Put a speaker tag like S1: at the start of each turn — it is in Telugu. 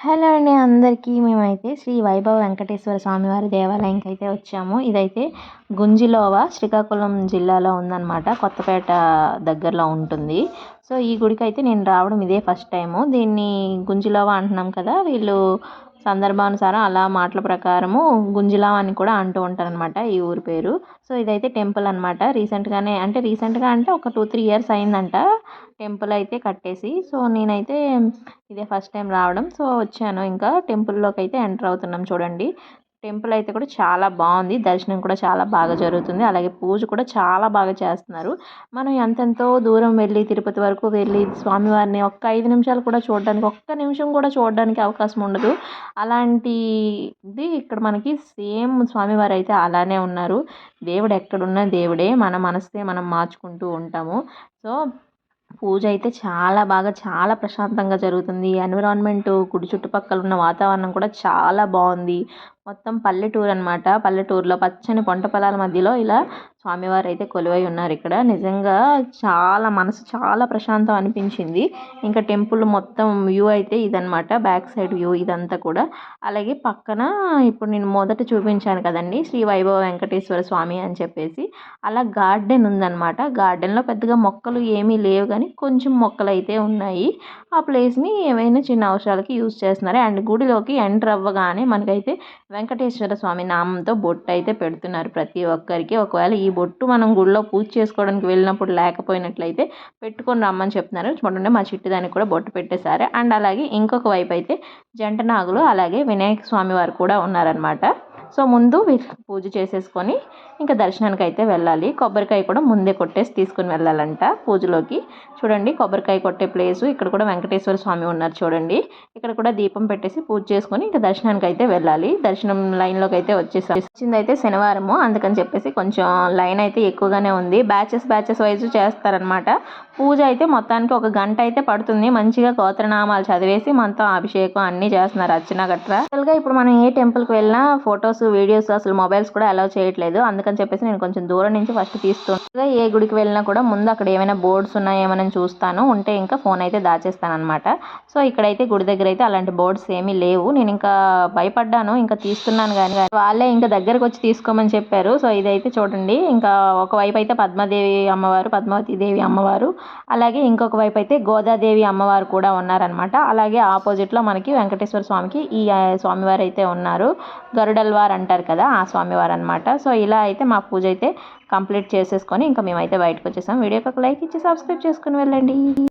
S1: హలో అండి అందరికీ. మేమైతే శ్రీ వైభవ వెంకటేశ్వర స్వామివారి దేవాలయంకి అయితే వచ్చాము. ఇదైతే గుంజిలోవ శ్రీకాకుళం జిల్లాలో ఉందన్నమాట. కొత్తపేట దగ్గరలో ఉంటుంది. సో ఈ గుడికి అయితే నేను రావడం ఇదే ఫస్ట్ టైము. దీన్ని గుంజిలోవ అంటున్నాం కదా, వీళ్ళు సందర్భానుసారం అలా మాటల ప్రకారము గుంజిలావ అని కూడా అంటూ ఉంటారనమాట ఈ ఊరి పేరు. సో ఇదైతే టెంపుల్ అనమాట. రీసెంట్గా అంటే ఒక 2-3 ఇయర్స్ అయిందంట టెంపుల్ అయితే కట్టేసి. సో నేనైతే ఇదే ఫస్ట్ టైం రావడం. సో వచ్చాను, ఇంకా టెంపుల్లోకి అయితే ఎంటర్ అవుతున్నాం. చూడండి, టెంపుల్ అయితే కూడా చాలా బాగుంది. దర్శనం కూడా చాలా బాగా జరుగుతుంది. అలాగే పూజ కూడా చాలా బాగా చేస్తున్నారు. మనం ఎంతెంతో దూరం వెళ్ళి తిరుపతి వరకు వెళ్ళి స్వామివారిని ఒక్క 5 నిమిషాలు కూడా చూడడానికి, ఒక్క నిమిషం కూడా చూడడానికి అవకాశం ఉండదు. అలాంటిది ఇక్కడ మనకి సేమ్ స్వామివారు అయితే అలానే ఉన్నారు. దేవుడు ఎక్కడున్నా దేవుడే, మన మనస్తే మనం మార్చుకుంటూ ఉంటాము. సో పూజ అయితే చాలా బాగా, చాలా ప్రశాంతంగా జరుగుతుంది. ఎన్విరాన్మెంట్, గుడి చుట్టుపక్కల ఉన్న వాతావరణం కూడా చాలా బాగుంది. మొత్తం పల్లెటూరు అనమాట. పల్లెటూరులో పచ్చని పంట పొలాల మధ్యలో ఇలా స్వామివారు అయితే కొలువై ఉన్నారు. ఇక్కడ నిజంగా మనసు చాలా ప్రశాంతం అనిపించింది. ఇంకా టెంపుల్ మొత్తం వ్యూ అయితే ఇదనమాట, బ్యాక్ సైడ్ వ్యూ ఇదంతా కూడా. అలాగే పక్కన ఇప్పుడు నేను మొదట చూపించాను కదండి శ్రీ వైభవ వెంకటేశ్వర స్వామి అని చెప్పేసి, అలా గార్డెన్ ఉందన్నమాట. గార్డెన్లో పెద్దగా మొక్కలు ఏమీ లేవు కానీ కొంచెం మొక్కలు అయితే ఉన్నాయి. ఆ ప్లేస్ని ఏమైనా చిన్న అవసరాలకి యూజ్ చేస్తున్నారు. అండ్ గుడిలోకి ఎంటర్ అవ్వగానే మనకైతే వెంకటేశ్వర స్వామి నామంతో బొట్టు అయితే పెడుతున్నారు ప్రతి ఒక్కరికి. ఒకవేళ ఈ బొట్టు మనం గుడిలో పూజ చేసుకోవడానికి వెళ్ళినప్పుడు లేకపోయినట్లయితే పెట్టుకొని రమ్మని చెప్తున్నారు. చూడండి, మా చిట్టి దానికి కూడా బొట్టు పెట్టేశారు. అండ్ అలాగే ఇంకొక వైపు అయితే జంట నాగులు అలాగే వినాయక స్వామి వారు కూడా ఉన్నారనమాట. సో ముందు పూజ చేసేసుకొని ఇంకా దర్శనానికి అయితే వెళ్ళాలి. కొబ్బరికాయ కూడా ముందే కొట్టేసి తీసుకుని వెళ్ళాలంట పూజలోకి. చూడండి, కొబ్బరికాయ కొట్టే ప్లేసు ఇక్కడ కూడా వెంకటేశ్వర స్వామి ఉన్నారు చూడండి. ఇక్కడ కూడా దీపం పెట్టేసి పూజ చేసుకొని ఇంకా దర్శనానికి అయితే వెళ్ళాలి. దర్శనం లైన్లోకి అయితే వచ్చిందైతే శనివారము, అందుకని చెప్పేసి కొంచెం లైన్ అయితే ఎక్కువగానే ఉంది. బ్యాచెస్ వైజ్ చేస్తారనమాట. పూజ అయితే మొత్తానికి 1 గంట అయితే పడుతుంది. మంచిగా గోత్రనామాలు చదివేసి మొత్తం అభిషేకం అన్నీ చేస్తున్నారు, అర్చన గట్రా. యాక్చువల్గా ఇప్పుడు మనం ఏ టెంపుల్కి వెళ్ళినా ఫొటోస్, వీడియోస్, అసలు మొబైల్స్ కూడా అలౌ చేయట్లేదు. అందుకని చెప్పేసి నేను కొంచెం దూరం నుంచి ఫస్ట్ తీస్తుంటా. ఏ గుడికి వెళ్ళినా కూడా ముందు అక్కడ ఏమైనా బోర్డ్స్ ఉన్నాయో ఏమైనా చూస్తాను, ఉంటే ఇంకా ఫోన్ అయితే దాచేస్తాను అనమాట. సో ఇక్కడైతే గుడి దగ్గర అయితే అలాంటి బోర్డ్స్ ఏమీ లేవు. నేను ఇంకా భయపడ్డాను, ఇంకా తీస్తున్నాను కానీ వాళ్ళే ఇంకా దగ్గరకు వచ్చి తీసుకోమని చెప్పారు. సో ఇదైతే చూడండి, ఇంకా ఒకవైపు అయితే పద్మాదేవి అమ్మవారు, పద్మావతీదేవి అమ్మవారు, అలాగే ఇంకొక వైపు అయితే గోదాదేవి అమ్మవారు కూడా ఉన్నారనమాట. అలాగే ఆపోజిట్లో మనకి వెంకటేశ్వర స్వామికి ఈ స్వామివారు అయితే ఉన్నారు. గరుడల్వార్ అంటారు కదా, ఆ స్వామివారు అనమాట. సో ఇలా అయితే మా పూజ అయితే కంప్లీట్ చేసేసుకొని ఇంకా మేమైతే బయటకు వచ్చేసాం. వీడియోకి ఒక లైక్ ఇచ్చి సబ్స్క్రైబ్ చేసుకుని వెళ్ళండి.